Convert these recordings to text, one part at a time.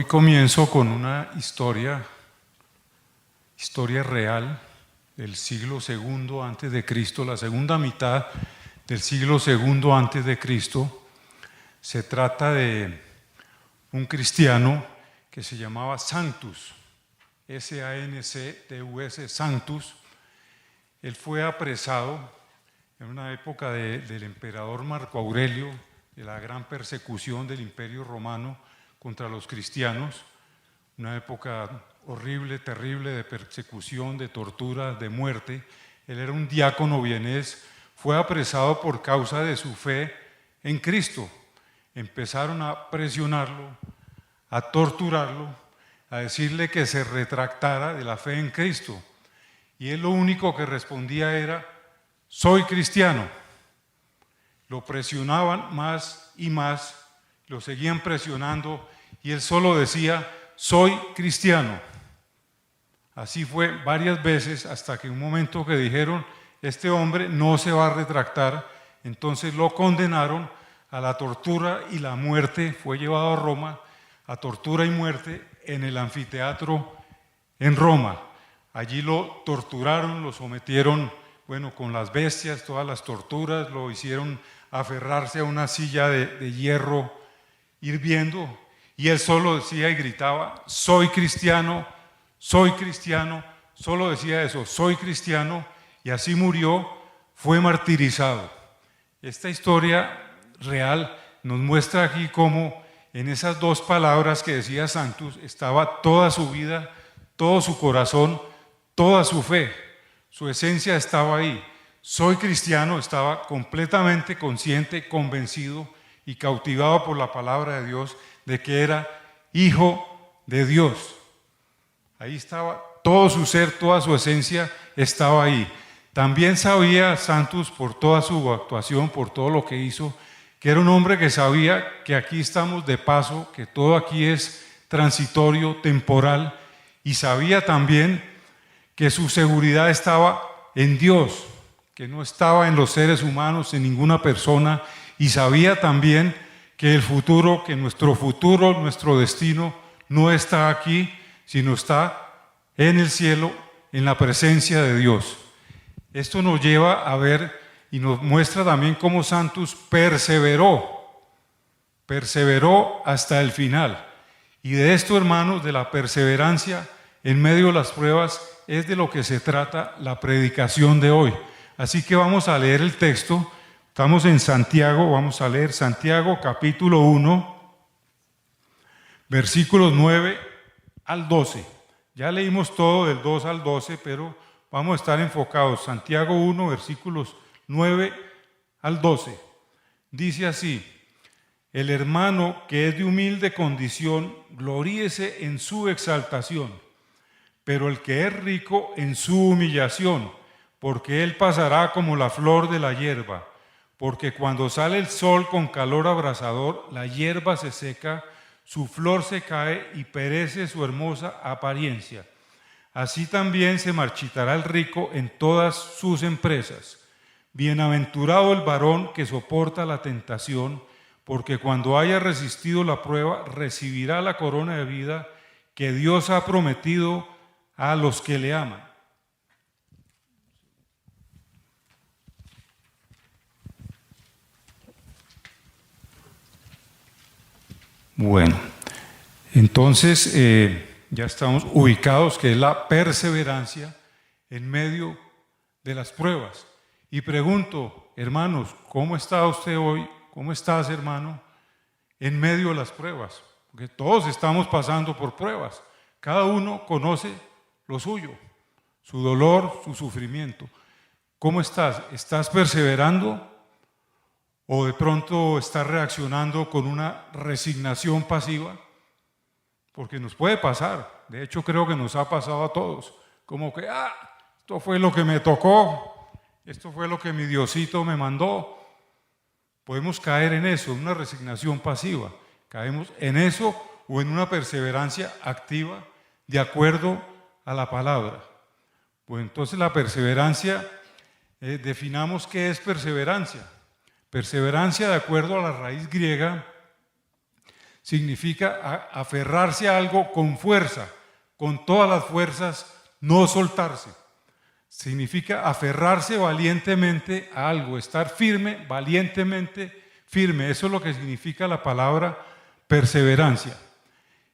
Hoy comienzo con una historia real del siglo II antes de Cristo, la segunda mitad del siglo II antes de Cristo. Se trata de un cristiano que se llamaba Sanctus, S-A-N-C-T-U-S, Sanctus. Él fue apresado en una época del emperador Marco Aurelio, de la gran persecución del Imperio Romano contra los cristianos, una época horrible, terrible de persecución, de tortura, de muerte. Él era un diácono vienés, fue apresado por causa de su fe en Cristo. Empezaron a presionarlo, a torturarlo, a decirle que se retractara de la fe en Cristo. Y él lo único que respondía era: soy cristiano. Lo presionaban más y más, lo seguían presionando y él solo decía: soy cristiano. Así fue varias veces hasta que un momento que dijeron: este hombre no se va a retractar. Entonces lo condenaron a la tortura y la muerte. Fue llevado a Roma a tortura y muerte en el anfiteatro en Roma. Allí lo torturaron, lo sometieron, con las bestias, todas las torturas, lo hicieron aferrarse a una silla de hierro hirviendo, y él solo decía y gritaba: soy cristiano, soy cristiano. Solo decía eso: soy cristiano. Y así murió, fue martirizado. Esta historia real nos muestra aquí cómo en esas dos palabras que decía Sanctus estaba toda su vida, todo su corazón, toda su fe. Su esencia estaba ahí. Soy cristiano, estaba completamente consciente, convencido y cautivado por la palabra de Dios de que era hijo de Dios. Ahí estaba todo su ser, toda su esencia estaba ahí. También sabía Sanctus, por toda su actuación, por todo lo que hizo, que era un hombre que sabía que aquí estamos de paso, que todo aquí es transitorio, temporal, y sabía también que su seguridad estaba en Dios, que no estaba en los seres humanos, en ninguna persona, y sabía también que el futuro, que nuestro futuro, nuestro destino, no está aquí, sino está en el cielo, en la presencia de Dios. Esto nos lleva a ver y nos muestra también cómo Sanctus perseveró hasta el final. Y de esto, hermanos, de la perseverancia en medio de las pruebas, es de lo que se trata la predicación de hoy. Así que vamos a leer el texto. Estamos en Santiago, vamos a leer Santiago capítulo 1, versículos 9 al 12. Ya leímos todo del 2 al 12, pero vamos a estar enfocados. Santiago 1, versículos 9 al 12. Dice así: el hermano que es de humilde condición, gloríese en su exaltación, pero el que es rico en su humillación, porque él pasará como la flor de la hierba. Porque cuando sale el sol con calor abrasador, la hierba se seca, su flor se cae y perece su hermosa apariencia. Así también se marchitará el rico en todas sus empresas. Bienaventurado el varón que soporta la tentación, porque cuando haya resistido la prueba, recibirá la corona de vida que Dios ha prometido a los que le aman. Bueno, entonces ya estamos ubicados, que es la perseverancia en medio de las pruebas. Y pregunto, hermanos, ¿cómo está usted hoy? ¿Cómo estás, hermano, en medio de las pruebas? Porque todos estamos pasando por pruebas. Cada uno conoce lo suyo, su dolor, su sufrimiento. ¿Cómo estás? ¿Estás perseverando? ¿O de pronto estás reaccionando con una resignación pasiva? Porque nos puede pasar. De hecho, creo que nos ha pasado a todos. Como que, esto fue lo que me tocó, esto fue lo que mi Diosito me mandó. Podemos caer en eso, en una resignación pasiva. Caemos en eso o en una perseverancia activa de acuerdo a la palabra. Pues entonces la perseverancia, definamos qué es perseverancia. Perseverancia, de acuerdo a la raíz griega, significa aferrarse a algo con fuerza, con todas las fuerzas, no soltarse. Significa aferrarse valientemente a algo, estar firme, valientemente firme. Eso es lo que significa la palabra perseverancia.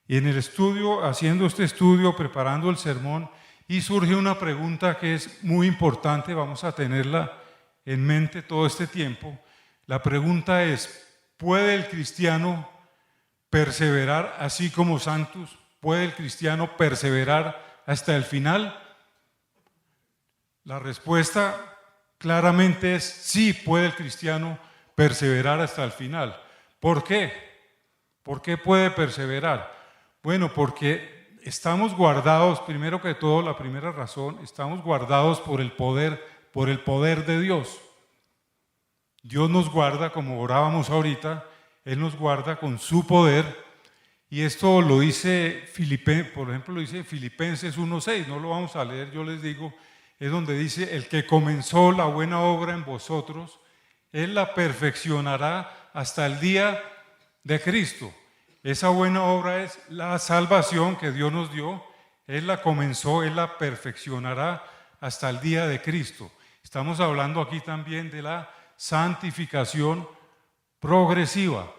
Y en el estudio, haciendo este estudio, preparando el sermón, y surge una pregunta que es muy importante, vamos a tenerla en mente todo este tiempo. La pregunta es, ¿puede el cristiano perseverar así como santos? ¿Puede el cristiano perseverar hasta el final? La respuesta claramente es sí, puede el cristiano perseverar hasta el final. ¿Por qué? ¿Por qué puede perseverar? Bueno, porque estamos guardados, primero que todo, la primera razón, estamos guardados por el poder de Dios. Dios nos guarda, como orábamos ahorita, Él nos guarda con su poder, y esto lo dice por ejemplo, lo dice Filipenses 1:6, no lo vamos a leer, yo les digo, es donde dice, el que comenzó la buena obra en vosotros, Él la perfeccionará hasta el día de Cristo. Esa buena obra es la salvación que Dios nos dio, Él la comenzó, Él la perfeccionará hasta el día de Cristo. Estamos hablando aquí también de la santificación progresiva.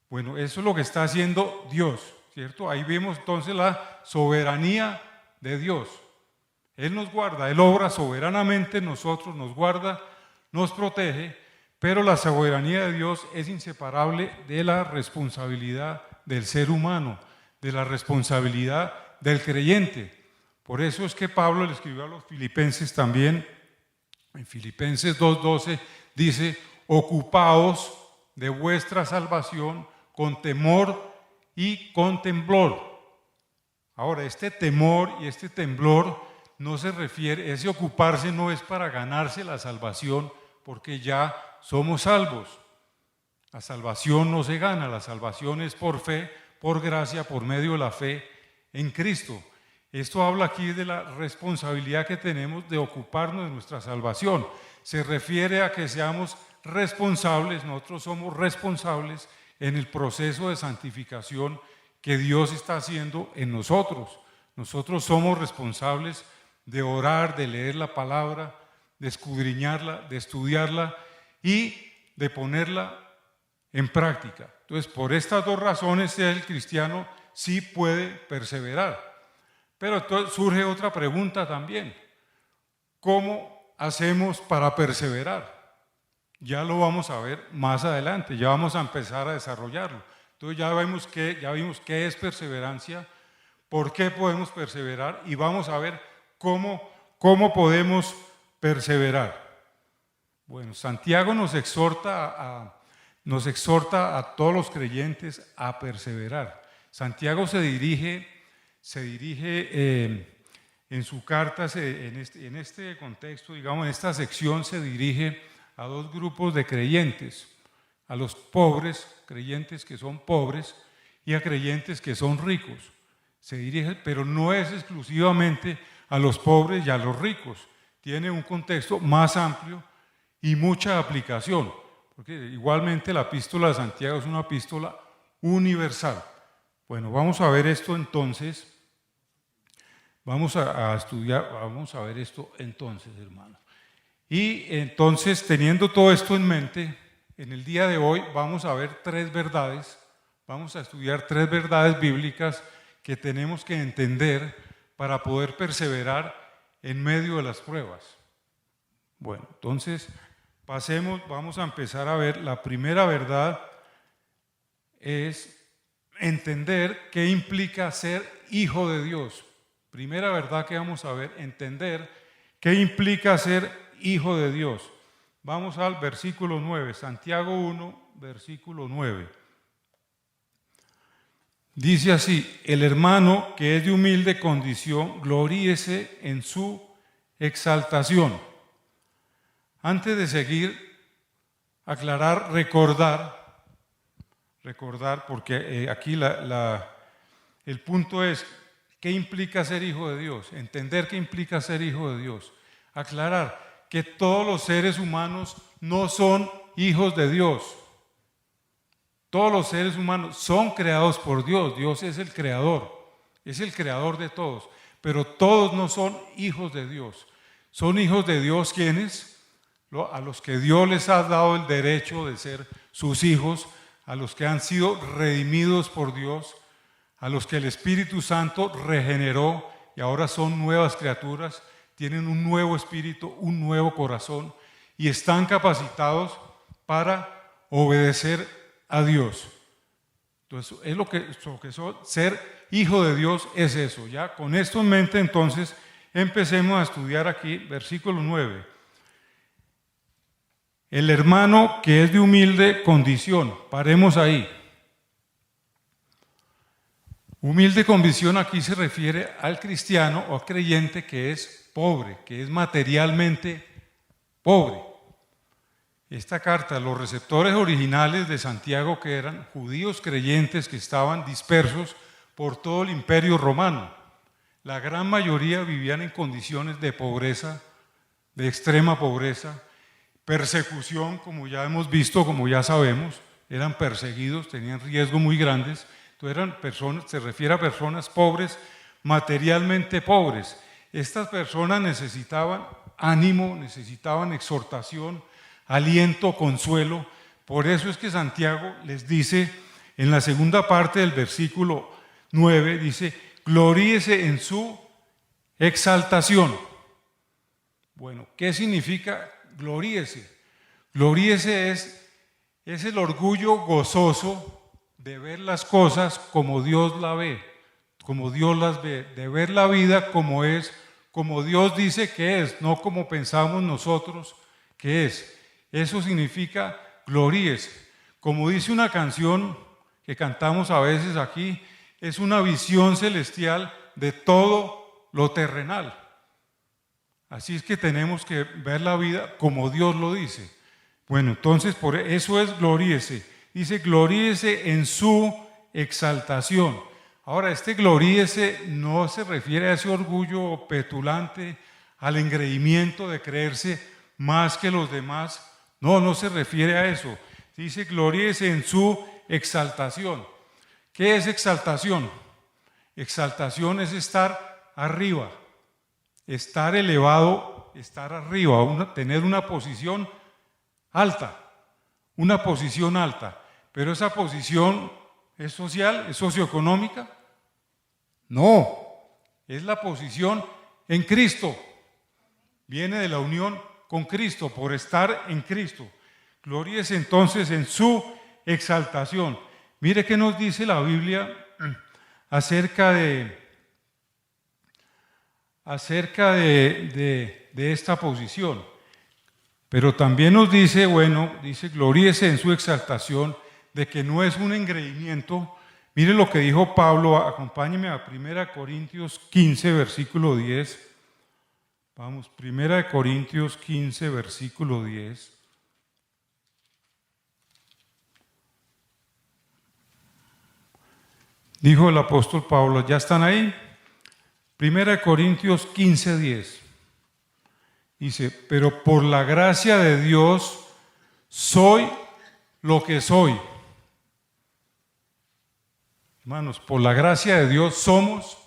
Bueno, eso es lo que está haciendo Dios, ¿cierto? Ahí vemos entonces la soberanía de Dios. Él nos guarda, Él obra soberanamente en nosotros, nos guarda, nos protege, pero la soberanía de Dios es inseparable de la responsabilidad del ser humano, de la responsabilidad del creyente. Por eso es que Pablo le escribió a los filipenses también, en Filipenses 2:12, dice, ocupaos de vuestra salvación con temor y con temblor. Ahora, este temor y este temblor no se refiere, ese ocuparse no es para ganarse la salvación, porque ya somos salvos. La salvación no se gana, la salvación es por fe, por gracia, por medio de la fe en Cristo. Esto habla aquí de la responsabilidad que tenemos de ocuparnos de nuestra salvación. Se refiere a que seamos responsables, nosotros somos responsables en el proceso de santificación que Dios está haciendo en nosotros. Nosotros somos responsables de orar, de leer la palabra, de escudriñarla, de estudiarla y de ponerla en práctica. Entonces, por estas dos razones, el cristiano sí puede perseverar. Pero entonces surge otra pregunta también. ¿Cómo hacemos para perseverar? Ya lo vamos a ver más adelante, ya vamos a empezar a desarrollarlo. Entonces ya vimos qué es perseverancia, por qué podemos perseverar y vamos a ver cómo podemos perseverar. Bueno, Santiago nos exhorta a todos los creyentes a perseverar. Santiago se dirige en su carta, en este contexto, digamos, en esta sección se dirige a dos grupos de creyentes, a los pobres, creyentes que son pobres, y a creyentes que son ricos. Se dirige, pero no es exclusivamente a los pobres y a los ricos, tiene un contexto más amplio y mucha aplicación, porque igualmente la epístola de Santiago es una epístola universal. Bueno, vamos a ver esto entonces, vamos a ver esto entonces, hermanos. Y entonces, teniendo todo esto en mente, en el día de hoy vamos a ver tres verdades, vamos a estudiar tres verdades bíblicas que tenemos que entender para poder perseverar en medio de las pruebas. Bueno, entonces vamos a empezar a ver, la primera verdad es entender qué implica ser hijo de Dios. Primera verdad que vamos a ver, entender qué implica ser hijo de Dios. Vamos al versículo 9, Santiago 1, versículo 9. Dice así, el hermano que es de humilde condición, gloríese en su exaltación. Antes de seguir, aclarar, recordar, porque aquí el punto es, ¿qué implica ser hijo de Dios? Entender qué implica ser hijo de Dios. Aclarar que todos los seres humanos no son hijos de Dios. todos los seres humanos son creados por Dios. Dios es el creador de todos, pero todos no son hijos de Dios. Son hijos de Dios quienes, a los que Dios les ha dado el derecho de ser sus hijos, a los que han sido redimidos por Dios, a los que el Espíritu Santo regeneró y ahora son nuevas criaturas, tienen un nuevo espíritu, un nuevo corazón y están capacitados para obedecer a Dios. Entonces, es lo que ser hijo de Dios es eso. Ya con esto en mente, entonces, empecemos a estudiar aquí, versículo 9. El hermano que es de humilde condición, paremos ahí. Humilde condición aquí se refiere al cristiano o al creyente que es pobre, que es materialmente pobre. Esta carta, los receptores originales de Santiago, que eran judíos creyentes que estaban dispersos por todo el imperio romano, la gran mayoría vivían en condiciones de pobreza, de extrema pobreza, persecución, como ya hemos visto, como ya sabemos, eran perseguidos, tenían riesgos muy grandes. Entonces eran personas, se refiere a personas pobres, materialmente pobres. Estas personas necesitaban ánimo, necesitaban exhortación, aliento, consuelo. Por eso es que Santiago les dice en la segunda parte del versículo 9, dice, gloríese en su exaltación. Bueno, ¿qué significa gloríese? Gloríese es el orgullo gozoso de ver las cosas como Dios la ve, como Dios las ve, de ver la vida como es, como Dios dice que es, no como pensamos nosotros que es. Eso significa gloríese. Como dice una canción que cantamos a veces aquí, es una visión celestial de todo lo terrenal. Así es que tenemos que ver la vida como Dios lo dice. Bueno, entonces por eso es gloríese. Dice gloríese en su exaltación. Ahora, este gloríese no se refiere a ese orgullo petulante, al engreimiento de creerse más que los demás. No, no se refiere a eso. Dice gloríese en su exaltación. ¿Qué es exaltación? Exaltación es estar arriba, estar elevado, estar arriba, tener una posición alta, una posición alta. Pero esa posición ¿es social? ¿Es socioeconómica? No, es la posición en Cristo. Viene de la unión con Cristo, por estar en Cristo. Gloríese entonces en su exaltación. Mire qué nos dice la Biblia acerca de esta posición. Pero también nos dice, dice, gloríese en su exaltación, de que no es un engreimiento. Mire lo que dijo Pablo, acompáñeme a 1 Corintios 15, versículo 10. Vamos, 1 Corintios 15, versículo 10. Dijo el apóstol Pablo, ¿ya están ahí? 1 Corintios 15, 10. Dice, pero por la gracia de Dios soy lo que soy. Hermanos, por la gracia de Dios somos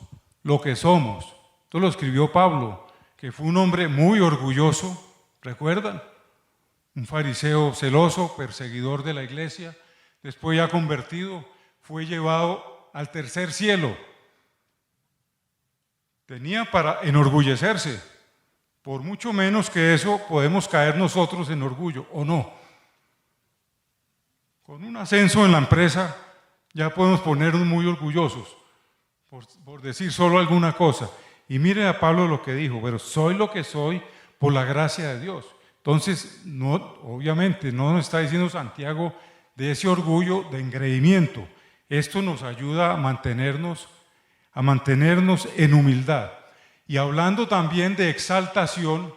lo que somos. Esto lo escribió Pablo, que fue un hombre muy orgulloso, ¿recuerdan? Un fariseo celoso, perseguidor de la iglesia, después ya convertido, fue llevado al tercer cielo. Tenía para enorgullecerse. Por mucho menos que eso podemos caer nosotros en orgullo, ¿o no? Con un ascenso en la empresa ya podemos ponernos muy orgullosos, por decir solo alguna cosa. Y miren a Pablo lo que dijo, pero soy lo que soy por la gracia de Dios. Entonces, no, obviamente no nos está diciendo Santiago de ese orgullo de engreimiento. Esto nos ayuda a mantenernos en humildad. Y hablando también de exaltación,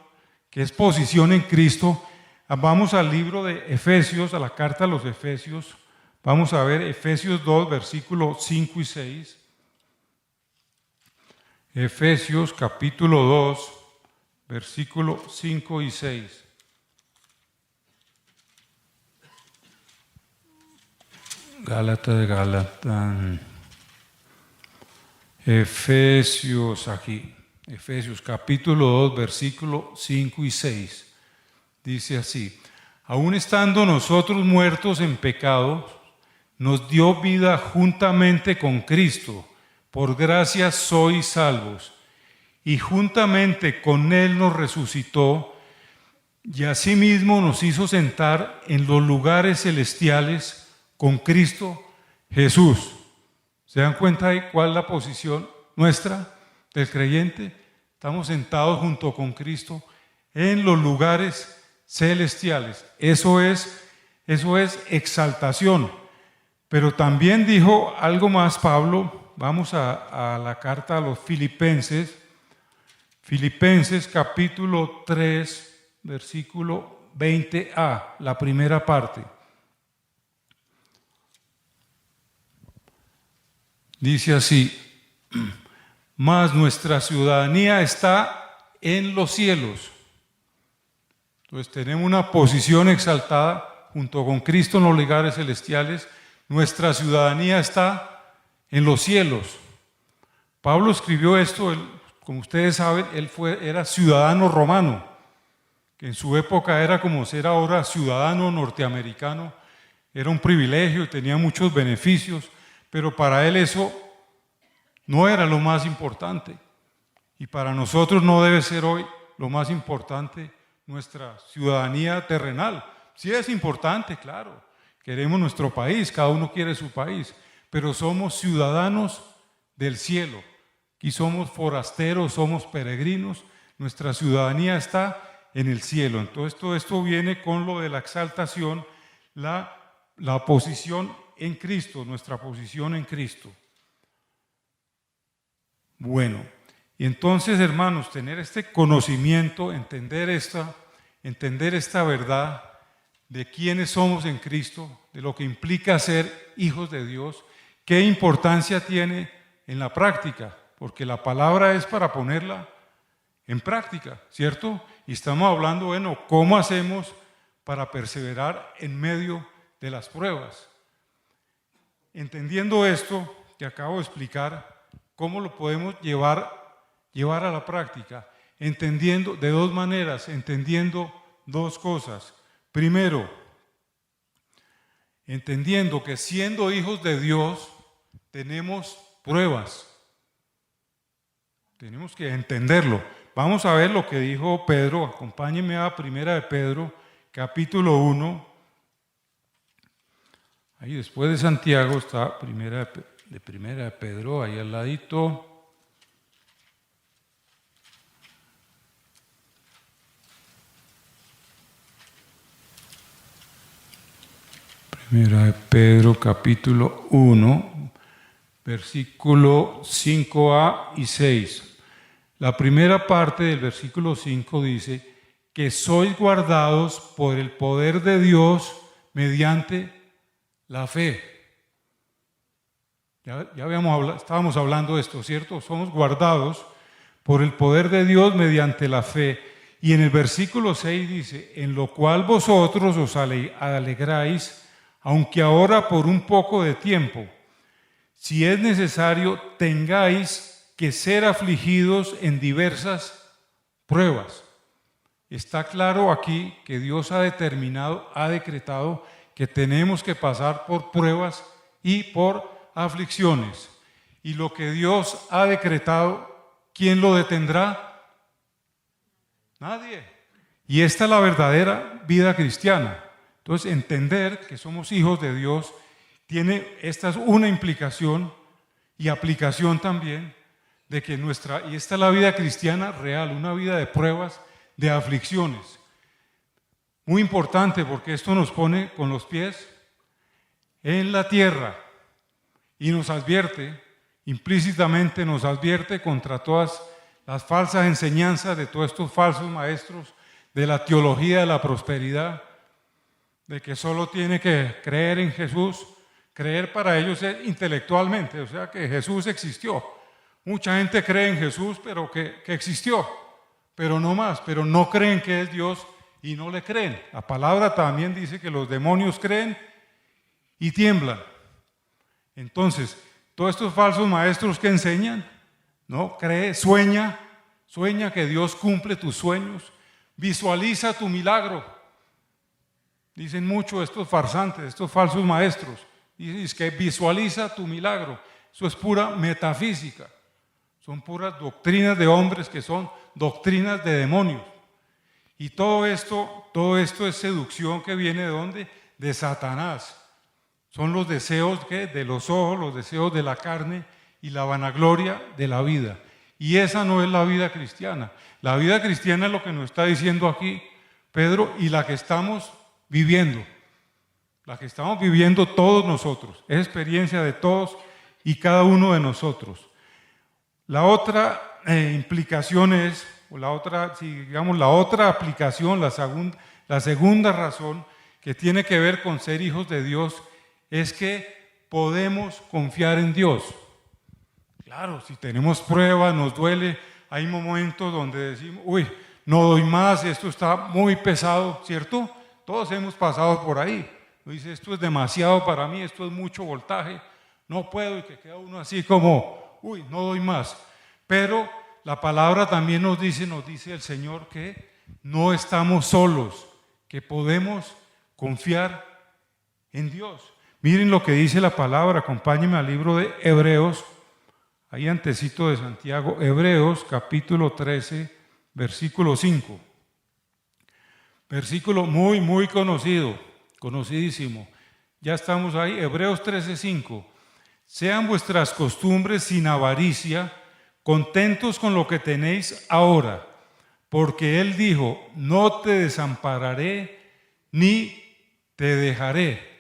que es posición en Cristo, vamos al libro de Efesios, a la carta a los Efesios. Vamos a ver Efesios 2, versículos 5 y 6. Efesios capítulo 2, versículos 5 y 6. Gálatas. Efesios aquí. Efesios capítulo 2, versículo 5 y 6. Dice así: aun estando nosotros muertos en pecado, nos dio vida juntamente con Cristo. Por gracia sois salvos. Y juntamente con Él nos resucitó, y asimismo nos hizo sentar en los lugares celestiales con Cristo Jesús. ¿Se dan cuenta de cuál es la posición nuestra, del creyente? Estamos sentados junto con Cristo en los lugares celestiales. Eso es exaltación. Pero también dijo algo más Pablo. Vamos a la carta a los Filipenses. Filipenses capítulo 3, versículo 20a, la primera parte. Dice así: mas nuestra ciudadanía está en los cielos. Entonces tenemos una posición exaltada junto con Cristo en los lugares celestiales. Nuestra ciudadanía está en los cielos. Pablo escribió esto, como ustedes saben, era ciudadano romano, que en su época era como ser ahora ciudadano norteamericano. Era un privilegio, tenía muchos beneficios, pero para él eso no era lo más importante. Y para nosotros no debe ser hoy lo más importante nuestra ciudadanía terrenal. Sí es importante, claro. Queremos nuestro país, cada uno quiere su país, pero somos ciudadanos del cielo. Aquí somos forasteros, somos peregrinos, nuestra ciudadanía está en el cielo. Entonces todo esto viene con lo de la exaltación, la posición en Cristo, nuestra posición en Cristo. Bueno, y entonces, hermanos, tener este conocimiento, entender esta verdad de quiénes somos en Cristo, de lo que implica ser hijos de Dios, qué importancia tiene en la práctica, porque la palabra es para ponerla en práctica, ¿cierto? Y estamos hablando, bueno, ¿cómo hacemos para perseverar en medio de las pruebas? Entendiendo esto que acabo de explicar, ¿cómo lo podemos llevar a la práctica? Entendiendo de dos maneras, entendiendo dos cosas. Primero, entendiendo que siendo hijos de Dios tenemos pruebas. Tenemos que entenderlo. Vamos a ver lo que dijo Pedro. Acompáñenme a Primera de Pedro, capítulo 1. Ahí después de Santiago está Primera de Pedro, ahí al ladito. Primera de Pedro, capítulo 1, versículo 5a y 6. La primera parte del versículo 5 dice que sois guardados por el poder de Dios mediante la fe. Ya estábamos hablando de esto, ¿cierto? Somos guardados por el poder de Dios mediante la fe. Y en el versículo 6 dice, en lo cual vosotros os alegráis, aunque ahora por un poco de tiempo, si es necesario, tengáis que ser afligidos en diversas pruebas. Está claro aquí que Dios ha decretado que tenemos que pasar por pruebas y por aflicciones. Y lo que Dios ha decretado, ¿quién lo detendrá? Nadie. Y esta es la verdadera vida cristiana. Entonces, entender que somos hijos de Dios esta es una implicación y aplicación también de que y esta es la vida cristiana real, una vida de pruebas, de aflicciones. Muy importante porque esto nos pone con los pies en la tierra y nos advierte, implícitamente nos advierte contra todas las falsas enseñanzas de todos estos falsos maestros de la teología de la prosperidad, de que solo tiene que creer en Jesús. Creer para ellos es intelectualmente, o sea que Jesús existió. Mucha gente cree en Jesús, pero que existió, pero no más, pero no creen que es Dios y no le creen. La palabra también dice que los demonios creen y tiemblan. Entonces, todos estos falsos maestros que enseñan, ¿no? Sueña que Dios cumple tus sueños, visualiza tu milagro. Dicen mucho estos farsantes, estos falsos maestros, dicen que visualiza tu milagro. Eso es pura metafísica, son puras doctrinas de hombres que son doctrinas de demonios. Y todo esto es seducción que viene ¿de dónde? De Satanás. Son los deseos de los ojos, los deseos de la carne y la vanagloria de la vida. Y esa no es la vida cristiana. La vida cristiana es lo que nos está diciendo aquí Pedro y la que estamos viviendo. La que estamos viviendo todos nosotros. Es experiencia de todos y cada uno de nosotros. La otra implicación es, o la otra, digamos, la otra aplicación, la segunda razón que tiene que ver con ser hijos de Dios es que podemos confiar en Dios. Claro, si tenemos pruebas, nos duele, hay momentos donde decimos, uy, no doy más, esto está muy pesado, ¿cierto? Todos hemos pasado por ahí. Uno dice, esto es demasiado para mí, esto es mucho voltaje, no puedo, y que queda uno así como, uy, no doy más. Pero la palabra también nos dice el Señor que no estamos solos, que podemos confiar en Dios. Miren lo que dice la palabra, acompáñenme al libro de Hebreos, ahí antecito de Santiago, Hebreos capítulo 13, versículo 5. Versículo muy, muy conocido, conocidísimo. Ya estamos ahí, Hebreos 13, 5. Sean vuestras costumbres sin avaricia, contentos con lo que tenéis ahora, porque Él dijo, no te desampararé ni te dejaré.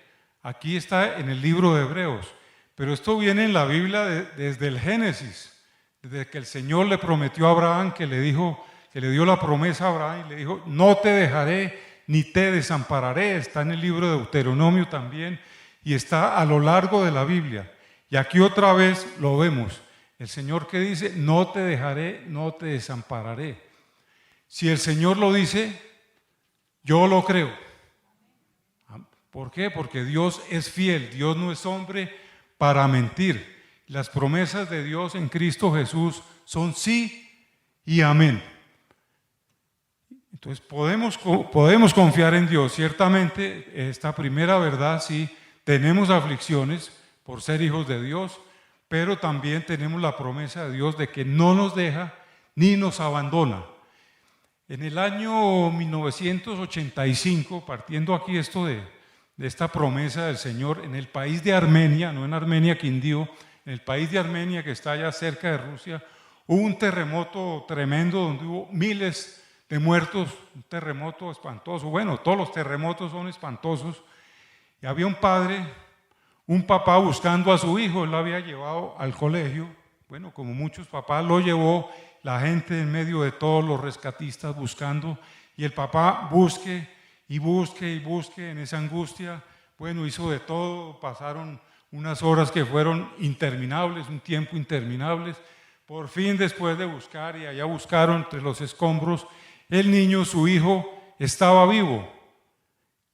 Aquí está en el libro de Hebreos, pero esto viene en la Biblia desde el Génesis, desde que el Señor le prometió a Abraham, que le dio la promesa a Abraham y le dijo, no te dejaré ni te desampararé. Está en el libro de Deuteronomio también y está a lo largo de la Biblia. Y aquí otra vez lo vemos. El Señor que dice, no te dejaré, no te desampararé. Si el Señor lo dice, yo lo creo. ¿Por qué? Porque Dios es fiel, Dios no es hombre para mentir. Las promesas de Dios en Cristo Jesús son sí y amén. Entonces podemos confiar en Dios. Ciertamente esta primera verdad, sí, tenemos aflicciones por ser hijos de Dios, pero también tenemos la promesa de Dios de que no nos deja ni nos abandona. En el año 1985, partiendo aquí esto de esta promesa del Señor, en el país de Armenia, no en Armenia Quindío, en el país de Armenia que está allá cerca de Rusia, hubo un terremoto tremendo donde hubo miles de muertos, un terremoto espantoso. Bueno, todos los terremotos son espantosos. Y había un papá buscando a su hijo, él lo había llevado al colegio. Bueno, como muchos papás lo llevó, la gente en medio de todos los rescatistas buscando, y el papá busque y busque y busque en esa angustia. Bueno, hizo de todo, pasaron unas horas que fueron interminables, un tiempo interminable. Por fin, después de buscar, y allá buscaron entre los escombros, el niño, su hijo, estaba vivo.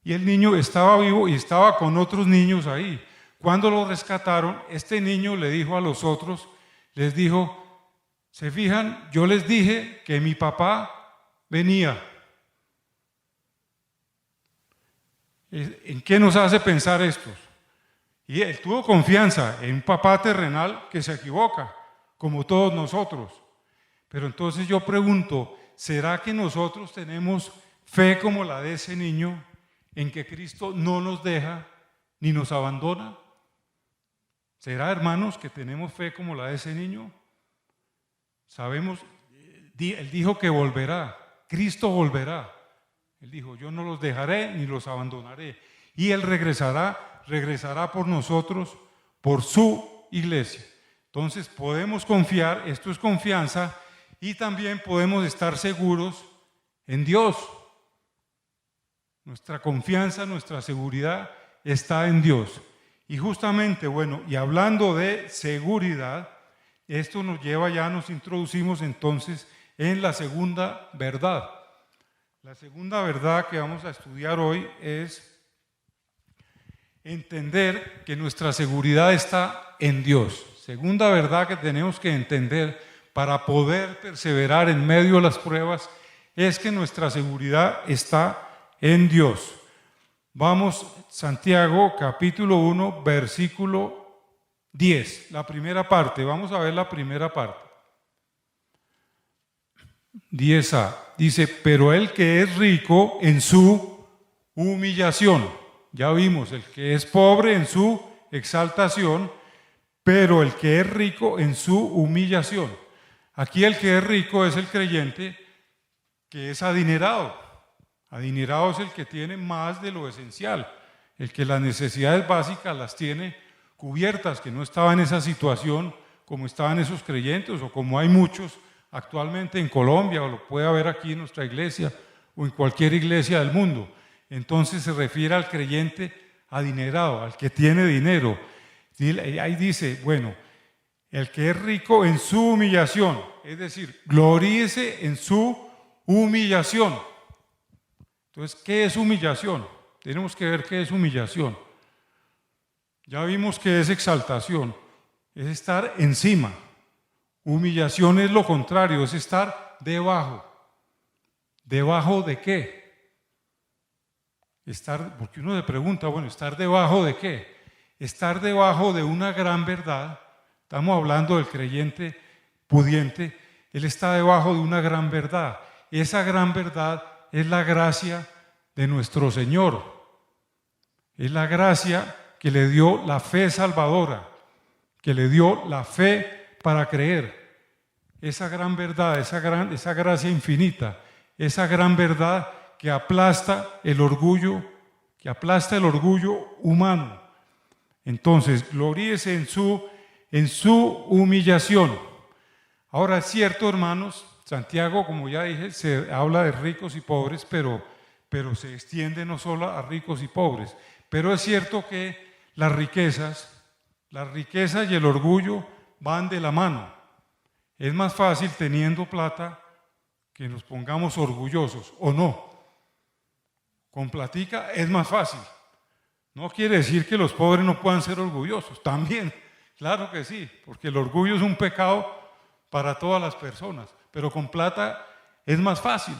Y el niño estaba vivo y estaba con otros niños ahí. Cuando lo rescataron, este niño le dijo a los otros, les dijo, ¿se fijan? Yo les dije que mi papá venía. ¿En qué nos hace pensar esto? Y él tuvo confianza en un papá terrenal que se equivoca, como todos nosotros. Pero entonces yo pregunto, ¿será que nosotros tenemos fe como la de ese niño en que Cristo no nos deja ni nos abandona? ¿Será, hermanos, que tenemos fe como la de ese niño? Sabemos, él dijo que volverá, Cristo volverá. Él dijo, yo no los dejaré ni los abandonaré. Y Él regresará por nosotros, por su iglesia. Entonces podemos confiar, esto es confianza, y también podemos estar seguros en Dios. Nuestra confianza, nuestra seguridad está en Dios. Y justamente, bueno, y hablando de seguridad, esto nos lleva, ya nos introducimos entonces en la segunda verdad. La segunda verdad que vamos a estudiar hoy es Entender que nuestra seguridad está en Dios. Segunda verdad que tenemos que entender para poder perseverar en medio de las pruebas es que nuestra seguridad está en Dios. Vamos, Santiago capítulo 1, versículo 10, la primera parte. Vamos a ver la primera parte. 10a, dice, pero el que es rico en su humillación. Ya vimos, el que es pobre en su exaltación, pero el que es rico en su humillación. Aquí el que es rico es el creyente que es adinerado. Adinerado es el que tiene más de lo esencial, el que las necesidades básicas las tiene cubiertas, que no estaba en esa situación como estaban esos creyentes o como hay muchos actualmente en Colombia, o lo puede haber aquí en nuestra iglesia o en cualquier iglesia del mundo. Entonces se refiere al creyente adinerado, al que tiene dinero. Ahí dice, bueno, el que es rico en su humillación, es decir, gloríese en su humillación. Entonces, ¿qué es humillación? Tenemos que ver qué es humillación. Ya vimos que es exaltación, es estar encima. Humillación es lo contrario, es estar debajo. ¿Debajo de qué? Porque uno se pregunta, bueno, ¿estar debajo de qué? Estar debajo de una gran verdad. Estamos hablando del creyente pudiente. Él está debajo de una gran verdad. Esa gran verdad es la gracia de nuestro Señor. Es la gracia que le dio la fe salvadora, que le dio la fe para creer. Esa gran verdad, esa gracia infinita, esa gran verdad que aplasta el orgullo humano. Entonces, gloríese en su humillación. Ahora es cierto, hermanos, Santiago, como ya dije, se habla de ricos y pobres, pero se extiende no solo a ricos y pobres. Pero es cierto que las riquezas y el orgullo van de la mano. Es más fácil teniendo plata que nos pongamos orgullosos, ¿o no? Con platica es más fácil. No quiere decir que los pobres no puedan ser orgullosos, también, claro que sí, porque el orgullo es un pecado para todas las personas, pero con plata es más fácil.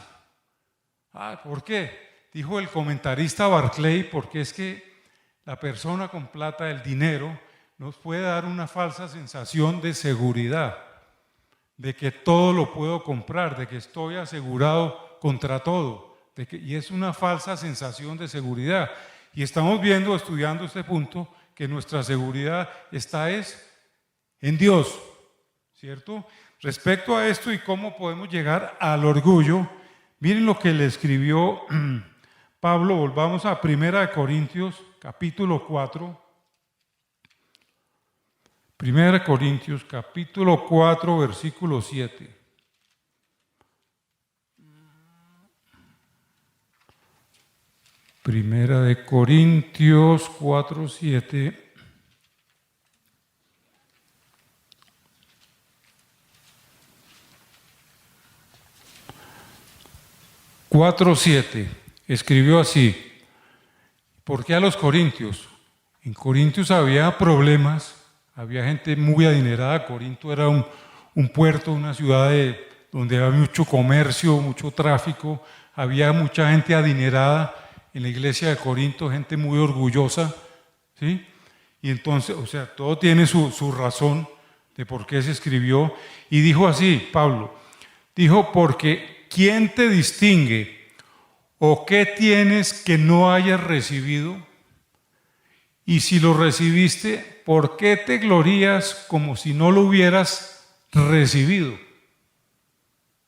¿Por qué? Dijo el comentarista Barclay, porque es que la persona con plata, el dinero, nos puede dar una falsa sensación de seguridad, de que todo lo puedo comprar, de que estoy asegurado contra todo, y es una falsa sensación de seguridad. Y estamos estudiando este punto, que nuestra seguridad está en Dios, ¿cierto? Respecto a esto y cómo podemos llegar al orgullo, miren lo que le escribió Pablo. Volvamos a 1 Corintios, capítulo 4. 1 Corintios, capítulo 4, versículo 7. Primera de Corintios 4, 7. Escribió así. ¿Por qué a los corintios? En Corintios había problemas, había gente muy adinerada. Corinto era un puerto, una ciudad donde había mucho comercio, mucho tráfico, había mucha gente adinerada. En la iglesia de Corinto, gente muy orgullosa, ¿sí? Y entonces, todo tiene su razón de por qué se escribió. Y dijo así, Pablo, dijo, porque ¿quién te distingue o qué tienes que no hayas recibido? Y si lo recibiste, ¿por qué te glorías como si no lo hubieras recibido?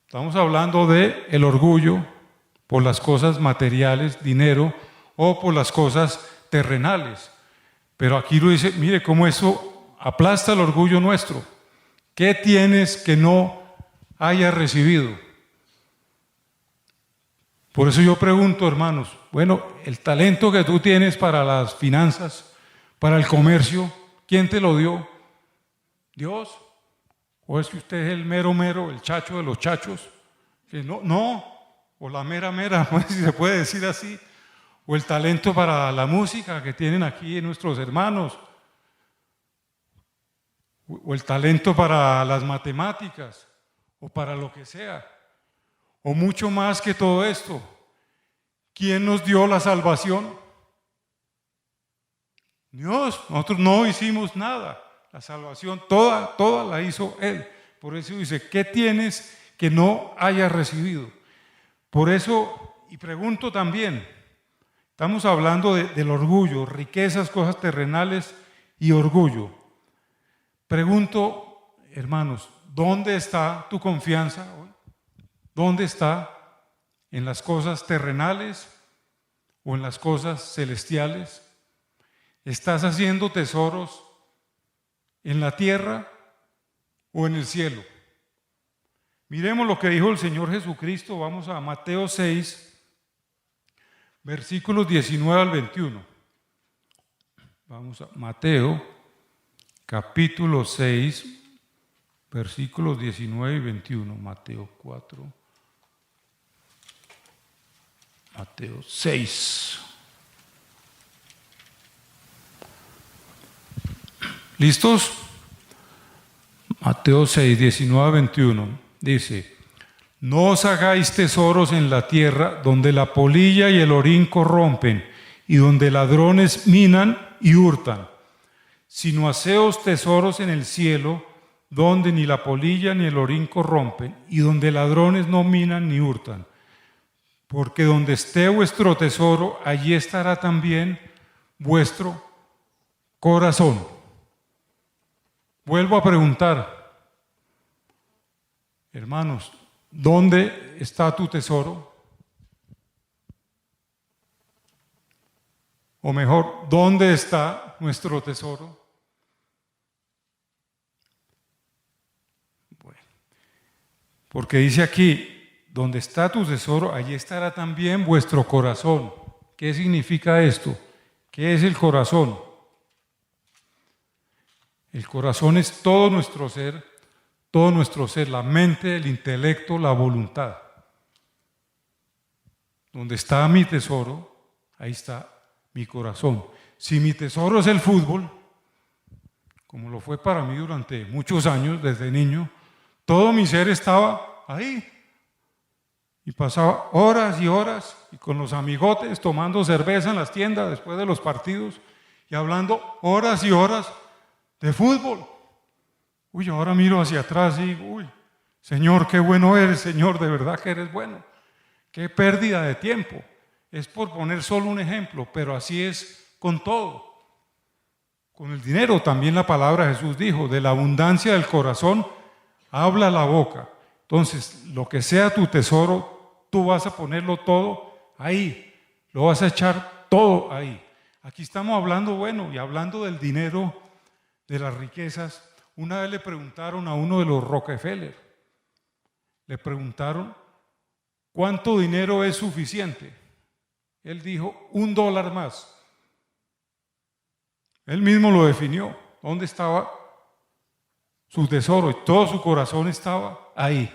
Estamos hablando de el orgullo por las cosas materiales, dinero, o por las cosas terrenales. Pero aquí lo dice, mire cómo eso aplasta el orgullo nuestro. ¿Qué tienes que no hayas recibido? Por eso yo pregunto, hermanos, bueno, el talento que tú tienes para las finanzas, para el comercio, ¿quién te lo dio? ¿Dios? ¿O es que usted es el mero, el chacho de los chachos? Que no. O la mera, si se puede decir así, o el talento para la música que tienen aquí nuestros hermanos, o el talento para las matemáticas, o para lo que sea, o mucho más que todo esto. ¿Quién nos dio la salvación? Dios. Nosotros no hicimos nada. La salvación toda la hizo Él. Por eso dice, ¿qué tienes que no hayas recibido? Por eso, y pregunto también, estamos hablando del orgullo, riquezas, cosas terrenales y orgullo. Pregunto, hermanos, ¿dónde está tu confianza hoy? ¿Dónde está? ¿En las cosas terrenales o en las cosas celestiales? ¿Estás haciendo tesoros en la tierra o en el cielo? Miremos lo que dijo el Señor Jesucristo. Vamos a Mateo 6, versículos 19 al 21. Vamos a Mateo, capítulo 6, versículos 19 y 21. Mateo 4. Mateo 6. ¿Listos? Mateo 6, 19 a 21. Dice, no os hagáis tesoros en la tierra donde la polilla y el orín corrompen y donde ladrones minan y hurtan, sino haceos tesoros en el cielo donde ni la polilla ni el orín corrompen y donde ladrones no minan ni hurtan. Porque donde esté vuestro tesoro, allí estará también vuestro corazón. Vuelvo a preguntar, hermanos, ¿dónde está tu tesoro? O mejor, ¿dónde está nuestro tesoro? Bueno, porque dice aquí, donde está tu tesoro, allí estará también vuestro corazón. ¿Qué significa esto? ¿Qué es el corazón? El corazón es todo nuestro ser, la mente, el intelecto, la voluntad. Donde está mi tesoro, ahí está mi corazón. Si mi tesoro es el fútbol, como lo fue para mí durante muchos años, desde niño, todo mi ser estaba ahí. Y pasaba horas y horas y con los amigotes tomando cerveza en las tiendas después de los partidos y hablando horas y horas de fútbol. Uy, ahora miro hacia atrás y digo, uy, Señor, qué bueno eres, Señor, de verdad que eres bueno. Qué pérdida de tiempo. Es por poner solo un ejemplo, pero así es con todo. Con el dinero también la palabra de Jesús dijo, de la abundancia del corazón habla la boca. Entonces, lo que sea tu tesoro, tú vas a ponerlo todo ahí, lo vas a echar todo ahí. Aquí estamos hablando, bueno, y hablando del dinero, de las riquezas. Una vez le preguntaron a uno de los Rockefeller, le preguntaron, ¿cuánto dinero es suficiente? Él dijo, $1 más. Él mismo lo definió, ¿dónde estaba su tesoro? Y todo su corazón estaba ahí.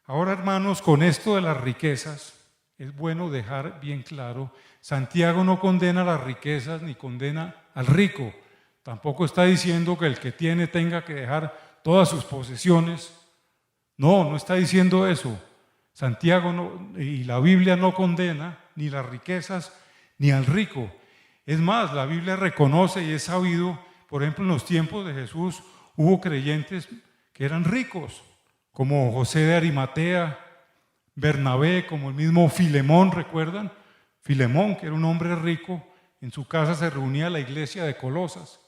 Ahora, hermanos, con esto de las riquezas, es bueno dejar bien claro, Santiago no condena las riquezas ni condena al rico. Tampoco está diciendo que el que tiene tenga que dejar todas sus posesiones. No está diciendo eso. Santiago y la Biblia no condena ni las riquezas ni al rico. Es más, la Biblia reconoce y es sabido, por ejemplo, en los tiempos de Jesús hubo creyentes que eran ricos, como José de Arimatea, Bernabé, como el mismo Filemón, ¿recuerdan? Filemón, que era un hombre rico, en su casa se reunía la iglesia de Colosas.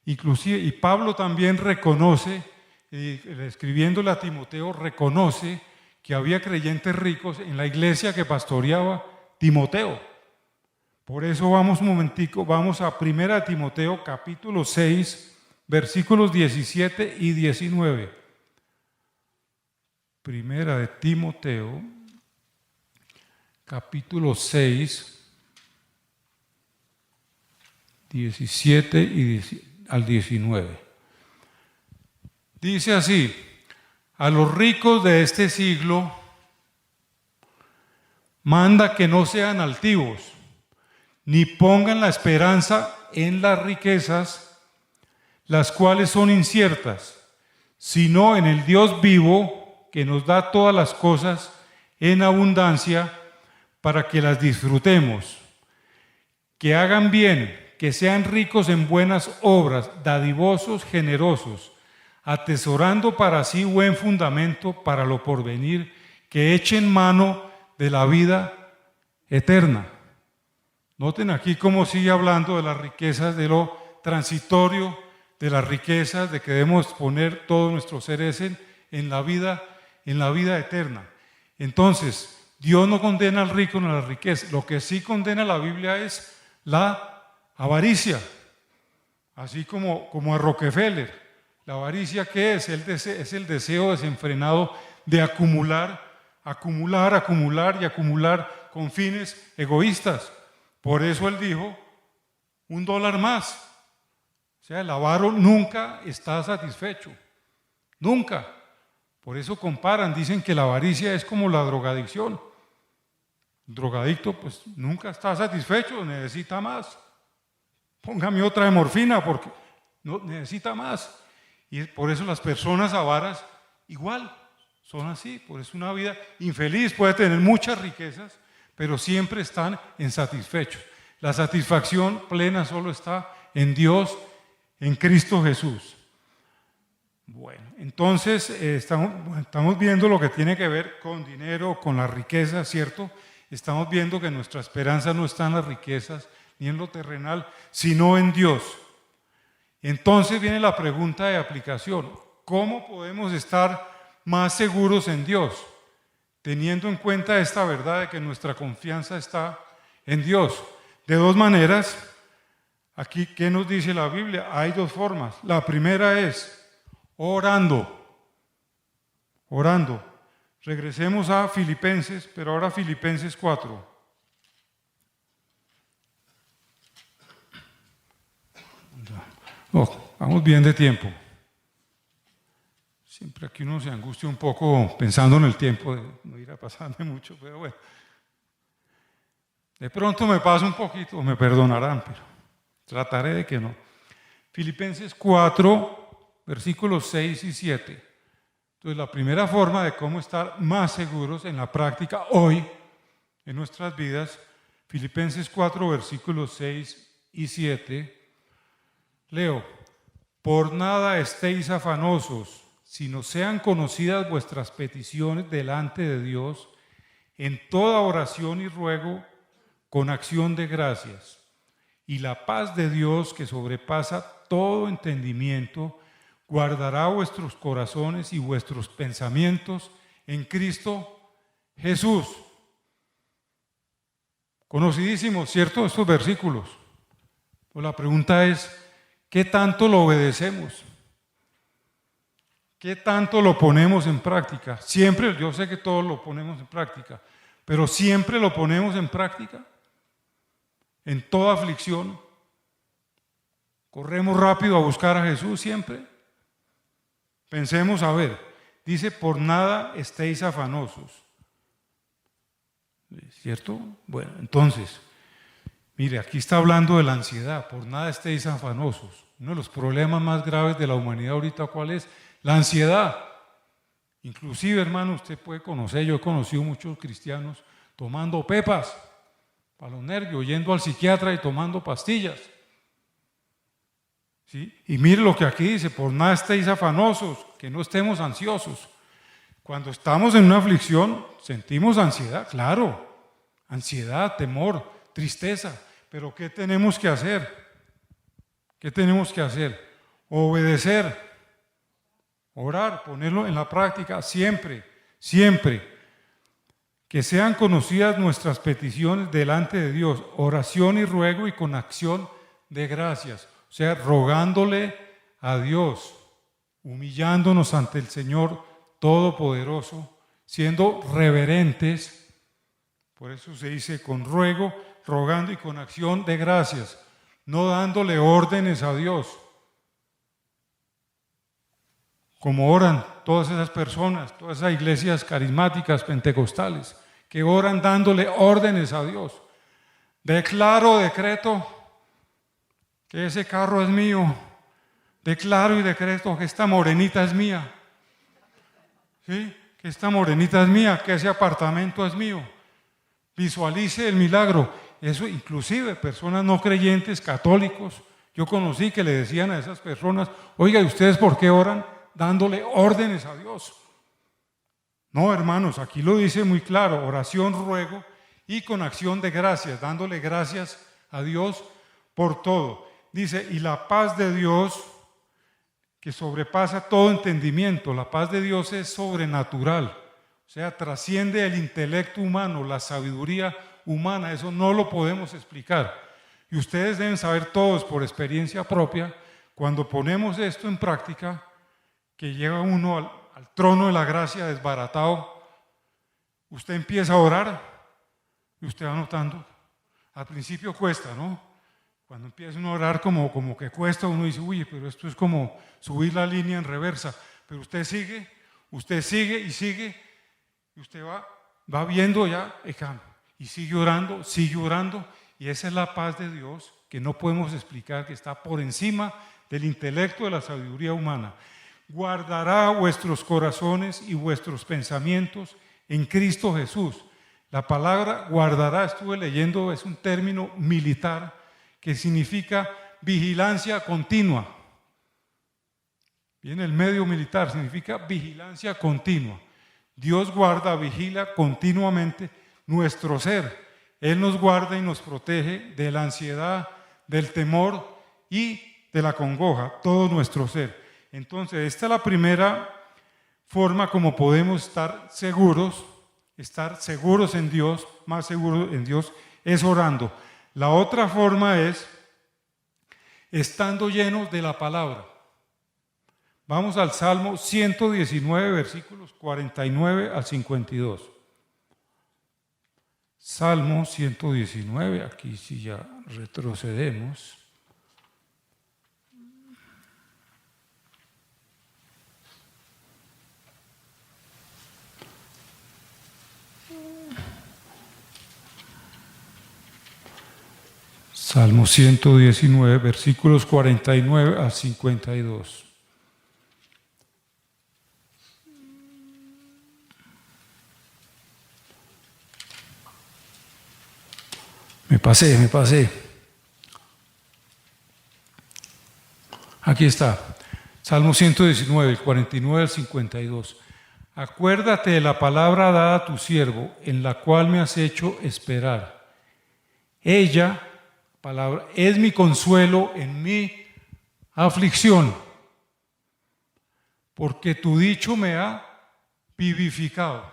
Inclusive, y Pablo también reconoce, escribiéndole a Timoteo, reconoce que había creyentes ricos en la iglesia que pastoreaba Timoteo. Por eso vamos un momentico, vamos a 1 Timoteo capítulo 6, versículos 17 y 19. Primera de Timoteo, capítulo 6, 17 al 19. Dice así, a los ricos de este siglo manda que no sean altivos, ni pongan la esperanza en las riquezas, las cuales son inciertas, sino en el Dios vivo, que nos da todas las cosas en abundancia para que las disfrutemos. Que hagan bien, que sean ricos en buenas obras, dadivosos, generosos, atesorando para sí buen fundamento para lo porvenir, que echen mano de la vida eterna. Noten aquí cómo sigue hablando de las riquezas, de lo transitorio, de las riquezas, de que debemos poner todo nuestro ser en la vida eterna. Entonces, Dios no condena al rico ni a la riqueza. Lo que sí condena la Biblia es la avaricia, así como a Rockefeller. La avaricia, ¿qué es? Es el deseo desenfrenado de acumular con fines egoístas. Por eso él dijo, $1 más. O sea, el avaro nunca está satisfecho, nunca. Por eso comparan, dicen que la avaricia es como la drogadicción. El drogadicto pues nunca está satisfecho, necesita más. Póngame otra de morfina porque no, necesita más. Y por eso las personas avaras igual son así. Por eso una vida infeliz puede tener muchas riquezas, pero siempre están insatisfechos. La satisfacción plena solo está en Dios, en Cristo Jesús. Bueno, entonces estamos viendo lo que tiene que ver con dinero, con la riqueza, ¿cierto? Estamos viendo que nuestra esperanza no está en las riquezas ni en lo terrenal, sino en Dios. Entonces viene la pregunta de aplicación. ¿Cómo podemos estar más seguros en Dios? Teniendo en cuenta esta verdad de que nuestra confianza está en Dios. De dos maneras. Aquí, ¿qué nos dice la Biblia? Hay dos formas. La primera es orando. Orando. Regresemos a Filipenses, pero ahora Filipenses 4. Vamos bien de tiempo. Siempre aquí uno se angustia un poco pensando en el tiempo, no irá pasando mucho, pero bueno. De pronto me pasa un poquito, me perdonarán, pero trataré de que no. Filipenses 4, versículos 6 y 7. Entonces, la primera forma de cómo estar más seguros en la práctica hoy, en nuestras vidas, Filipenses 4, versículos 6 y 7. Leo, por nada estéis afanosos, sino sean conocidas vuestras peticiones delante de Dios en toda oración y ruego con acción de gracias. Y la paz de Dios, que sobrepasa todo entendimiento, guardará vuestros corazones y vuestros pensamientos en Cristo Jesús. Conocidísimos, ¿cierto? Estos versículos. Pues la pregunta es, ¿qué tanto lo obedecemos? ¿Qué tanto lo ponemos en práctica? Siempre, yo sé que todos lo ponemos en práctica, pero siempre lo ponemos en práctica. En toda aflicción, corremos rápido a buscar a Jesús siempre. Pensemos, a ver, dice, por nada estéis afanosos. ¿Cierto? Bueno, entonces, mire, aquí está hablando de la ansiedad, por nada estéis afanosos. Uno de los problemas más graves de la humanidad ahorita, ¿cuál es? La ansiedad. Inclusive, hermano, usted puede conocer, yo he conocido muchos cristianos tomando pepas para los nervios, yendo al psiquiatra y tomando pastillas. ¿Sí? Y mire lo que aquí dice, por nada estéis afanosos, que no estemos ansiosos. Cuando estamos en una aflicción, sentimos ansiedad, claro, ansiedad, temor, tristeza, pero ¿qué tenemos que hacer? ¿Qué tenemos que hacer? Obedecer, orar, ponerlo en la práctica siempre, siempre. Que sean conocidas nuestras peticiones delante de Dios, oración y ruego y con acción de gracias. O sea, rogándole a Dios, humillándonos ante el Señor Todopoderoso, siendo reverentes. Por eso se dice con ruego, rogando y con acción de gracias, no dándole órdenes a Dios. Como oran todas esas personas, todas esas iglesias carismáticas, pentecostales, que oran dándole órdenes a Dios. Declaro, decreto que ese carro es mío. Declaro y decreto que esta morenita es mía. ¿Sí? Que esta morenita es mía, que ese apartamento es mío. Visualice el milagro. Eso inclusive personas no creyentes, católicos, yo conocí que le decían a esas personas, oiga, ¿y ustedes por qué oran? Dándole órdenes a Dios. No, hermanos, aquí lo dice muy claro, oración, ruego y con acción de gracias, dándole gracias a Dios por todo. Dice, y la paz de Dios, que sobrepasa todo entendimiento, la paz de Dios es sobrenatural, o sea, trasciende el intelecto humano, la sabiduría humana, eso no lo podemos explicar. Y ustedes deben saber todos por experiencia propia, cuando ponemos esto en práctica, que llega uno al trono de la gracia desbaratado, usted empieza a orar y usted va notando, al principio cuesta, ¿no? Cuando empieza uno a orar como que cuesta, uno dice, uy, pero esto es como subir la línea en reversa, pero usted sigue y sigue, y usted va viendo ya el cambio, y sigue orando, y esa es la paz de Dios que no podemos explicar, que está por encima del intelecto de la sabiduría humana. Guardará vuestros corazones y vuestros pensamientos en Cristo Jesús. La palabra guardará, estuve leyendo, es un término militar que significa vigilancia continua. Viene el medio militar, significa vigilancia continua. Dios guarda, vigila continuamente nuestro ser. Él nos guarda y nos protege de la ansiedad, del temor y de la congoja, todo nuestro ser. Entonces, esta es la primera forma como podemos estar seguros en Dios, más seguros en Dios, es orando. La otra forma es estando llenos de la palabra. Vamos al Salmo 119, versículos 49 al 52. Salmo 119, aquí sí ya retrocedemos. Salmo 119, versículos 49 al 52. Me pasé. Aquí está. Salmo 119, 49 al 52. Acuérdate de la palabra dada a tu siervo, en la cual me has hecho esperar. Ella, palabra, es mi consuelo en mi aflicción, porque tu dicho me ha vivificado.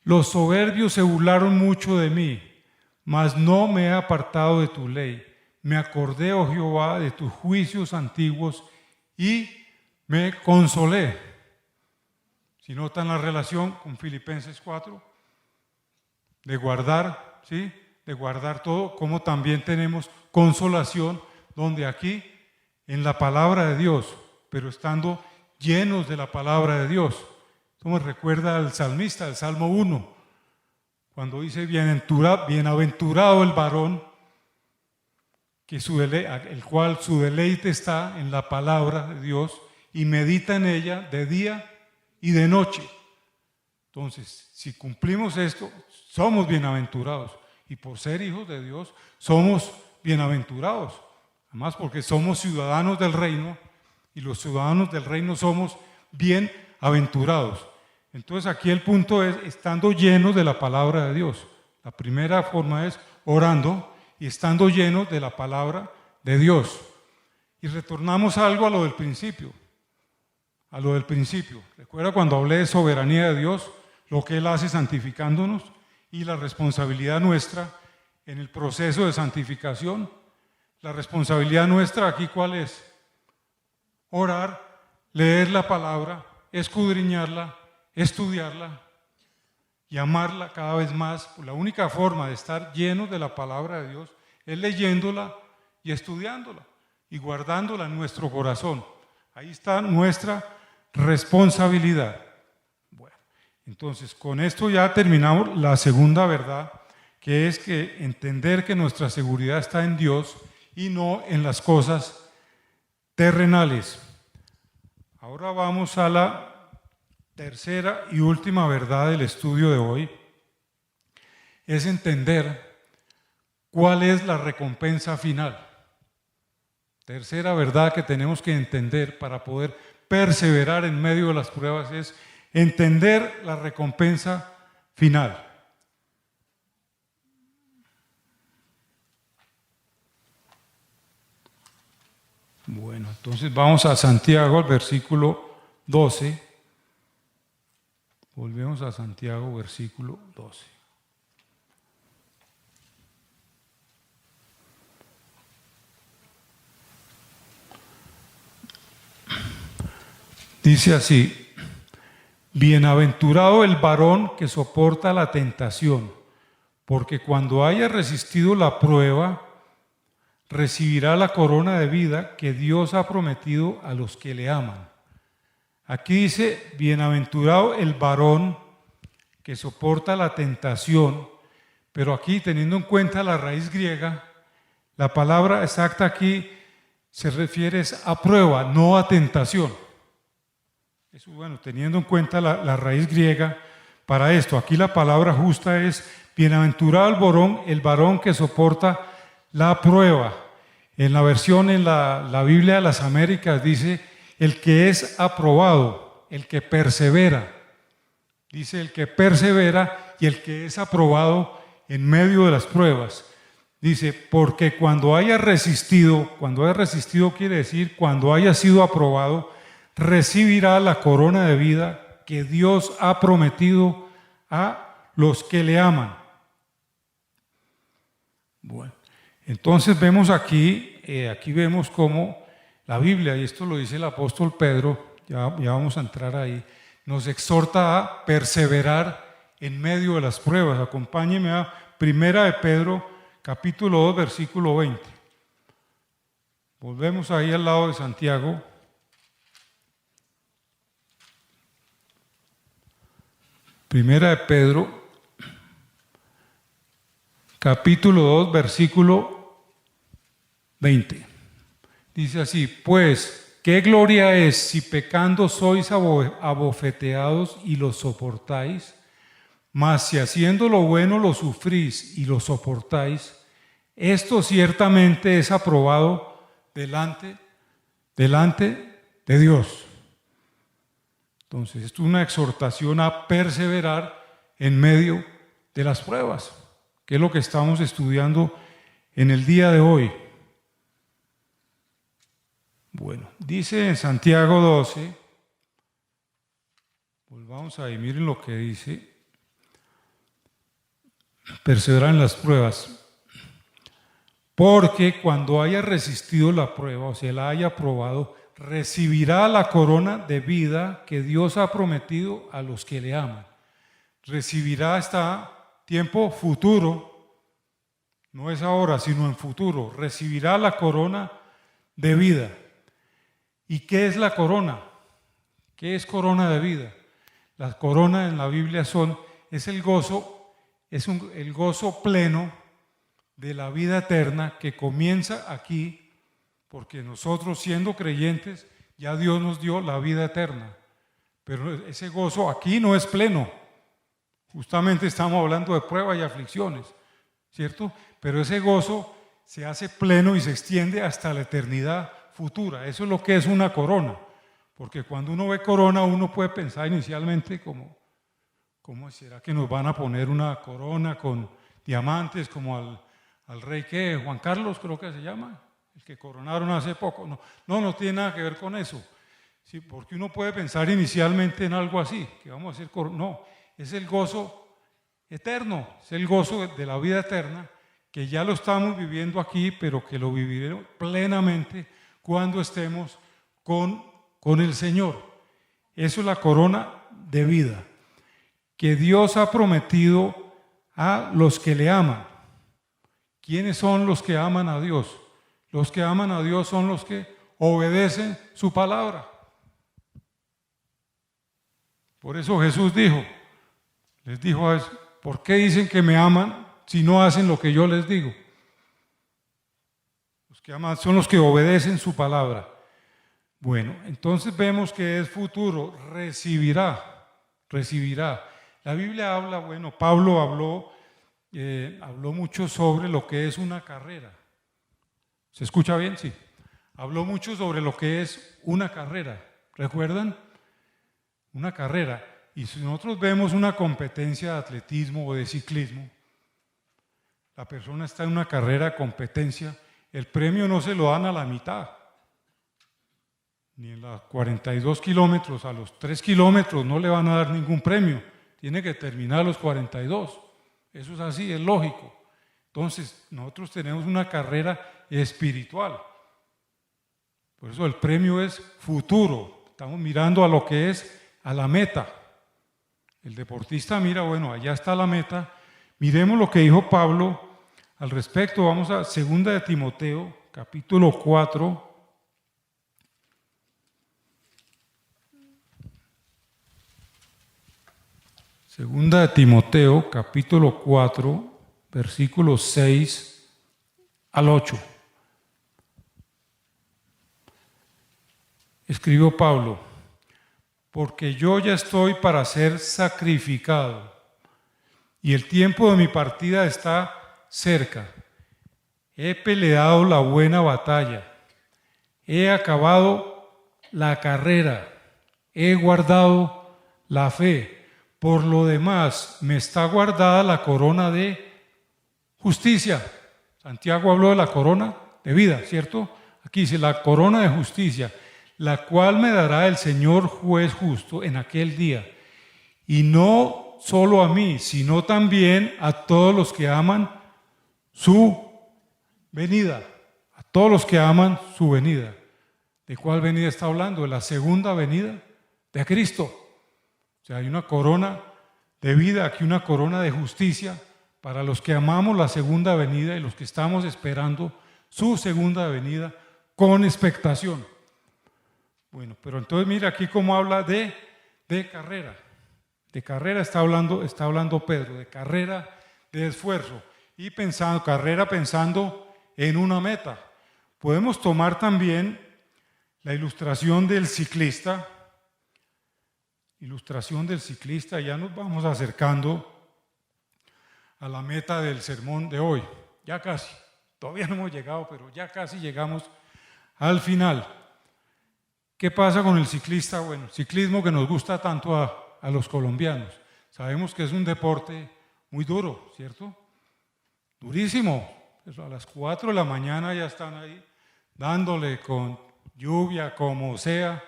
Los soberbios se burlaron mucho de mí, mas no me he apartado de tu ley. Me acordé, oh Jehová, de tus juicios antiguos y me consolé. Si notan la relación con Filipenses 4, de guardar, ¿sí? De guardar todo, como también tenemos consolación, donde aquí, en la palabra de Dios, pero estando llenos de la palabra de Dios. Esto me recuerda al salmista, el Salmo 1, cuando dice, bienaventurado el varón, el cual su deleite está en la palabra de Dios y medita en ella de día y de noche. Entonces, si cumplimos esto, somos bienaventurados. Y por ser hijos de Dios, somos bienaventurados. Además, porque somos ciudadanos del reino y los ciudadanos del reino somos bienaventurados. Entonces, aquí el punto es estando llenos de la palabra de Dios. La primera forma es orando y estando llenos de la palabra de Dios. Y retornamos algo a lo del principio. Recuerda cuando hablé de soberanía de Dios, lo que Él hace santificándonos y la responsabilidad nuestra en el proceso de santificación. La responsabilidad nuestra aquí, ¿cuál es? Orar, leer la palabra, escudriñarla, estudiarla y amarla cada vez más. La única forma de estar llenos de la palabra de Dios es leyéndola y estudiándola y guardándola en nuestro corazón. Ahí está nuestra responsabilidad. Bueno, Entonces, con esto ya terminamos la segunda verdad, que es que entender que nuestra seguridad está en Dios y no en las cosas terrenales. Ahora vamos a la tercera y última verdad del estudio de hoy. Es entender cuál es la recompensa final. Tercera verdad que tenemos que entender para poder perseverar en medio de las pruebas es entender la recompensa final. Bueno, entonces vamos a Santiago, al versículo 12. Volvemos a Santiago, versículo 12. Dice así: bienaventurado el varón que soporta la tentación, porque cuando haya resistido la prueba, recibirá la corona de vida que Dios ha prometido a los que le aman. Aquí dice, bienaventurado el varón que soporta la tentación, pero aquí, teniendo en cuenta la raíz griega, la palabra exacta aquí se refiere a prueba, no a tentación. Eso, bueno, teniendo en cuenta la raíz griega para esto, aquí la palabra justa es bienaventurado el varón que soporta la prueba. En la versión, en la Biblia de las Américas dice el que es aprobado, el que persevera. Dice el que persevera y el que es aprobado en medio de las pruebas. Dice, porque cuando haya resistido quiere decir cuando haya sido aprobado, recibirá la corona de vida que Dios ha prometido a los que le aman. Bueno, entonces vemos aquí vemos cómo la Biblia, y esto lo dice el apóstol Pedro, ya vamos a entrar ahí, nos exhorta a perseverar en medio de las pruebas. Acompáñeme a Primera de Pedro, capítulo 2, versículo 20. Volvemos ahí al lado de Santiago. Primera de Pedro, capítulo 2, versículo 20. Dice así: pues, ¿qué gloria es si pecando sois abofeteados y lo soportáis? Mas si haciendo lo bueno lo sufrís y lo soportáis, esto ciertamente es aprobado delante de Dios. Entonces, esto es una exhortación a perseverar en medio de las pruebas, que es lo que estamos estudiando en el día de hoy. Bueno, dice en Santiago 12, volvamos ahí, miren lo que dice, perseverar en las pruebas, porque cuando haya resistido la prueba, o sea, la haya aprobado, recibirá la corona de vida que Dios ha prometido a los que le aman. Recibirá hasta tiempo futuro, no es ahora, sino en futuro. Recibirá la corona de vida. ¿Y qué es la corona? ¿Qué es corona de vida? Las coronas en la Biblia es el gozo, el gozo pleno de la vida eterna que comienza aquí. Porque nosotros, siendo creyentes, ya Dios nos dio la vida eterna. Pero ese gozo aquí no es pleno. Justamente estamos hablando de pruebas y aflicciones, ¿cierto? Pero ese gozo se hace pleno y se extiende hasta la eternidad futura. Eso es lo que es una corona. Porque cuando uno ve corona, uno puede pensar inicialmente ¿cómo será que nos van a poner una corona con diamantes como al rey que Juan Carlos, creo que se llama? El que coronaron hace poco. No tiene nada que ver con eso. Sí, porque uno puede pensar inicialmente en algo así, que vamos a hacer no, es el gozo eterno, es el gozo de la vida eterna, que ya lo estamos viviendo aquí, pero que lo viviremos plenamente cuando estemos con el Señor. Eso es la corona de vida que Dios ha prometido a los que le aman. ¿Quiénes son los que aman a Dios? Los que aman a Dios son los que obedecen su palabra. Por eso Jesús dijo, Les dijo a eso, ¿por qué dicen que me aman si no hacen lo que yo les digo? Los que aman son los que obedecen su palabra. Bueno, entonces vemos que es futuro, recibirá. La Biblia habla, bueno, Pablo habló mucho sobre lo que es una carrera. ¿Se escucha bien? Sí. Habló mucho sobre lo que es una carrera. ¿Recuerdan? Una carrera. Y si nosotros vemos una competencia de atletismo o de ciclismo, la persona está en una carrera de competencia, el premio no se lo dan a la mitad. Ni en los 42 kilómetros, a los 3 kilómetros no le van a dar ningún premio. Tiene que terminar los 42. Eso es así, es lógico. Entonces, nosotros tenemos una carrera espiritual. Por eso el premio es futuro. Estamos mirando a lo que es, a la meta. El deportista mira, bueno, allá está la meta. Miremos lo que dijo Pablo al respecto. Vamos a 2 de Timoteo, capítulo 4. Segunda de Timoteo, capítulo 4, versículos 6 al 8. Escribió Pablo, porque yo ya estoy para ser sacrificado y el tiempo de mi partida está cerca. He peleado la buena batalla, he acabado la carrera, he guardado la fe. Por lo demás, me está guardada la corona de justicia. Santiago habló de la corona de vida, ¿cierto? Aquí dice la corona de justicia, la cual me dará el Señor juez justo en aquel día. Y no solo a mí, sino también a todos los que aman su venida. A todos los que aman su venida. ¿De cuál venida está hablando? De la segunda venida de Cristo. O sea, hay una corona de vida, aquí una corona de justicia para los que amamos la segunda venida y los que estamos esperando su segunda venida con expectación. Bueno, pero entonces mira aquí cómo habla de carrera. De carrera está hablando Pedro, de carrera, de esfuerzo. Y carrera pensando en una meta. Podemos tomar también la ilustración del ciclista. Ya nos vamos acercando a la meta del sermón de hoy. Ya casi, todavía no hemos llegado, pero ya casi llegamos al final. ¿Qué pasa con el ciclista? Bueno, el ciclismo que nos gusta tanto a los colombianos. Sabemos que es un deporte muy duro, ¿cierto? Durísimo. Eso a las 4 de la mañana ya están ahí dándole con lluvia, como sea.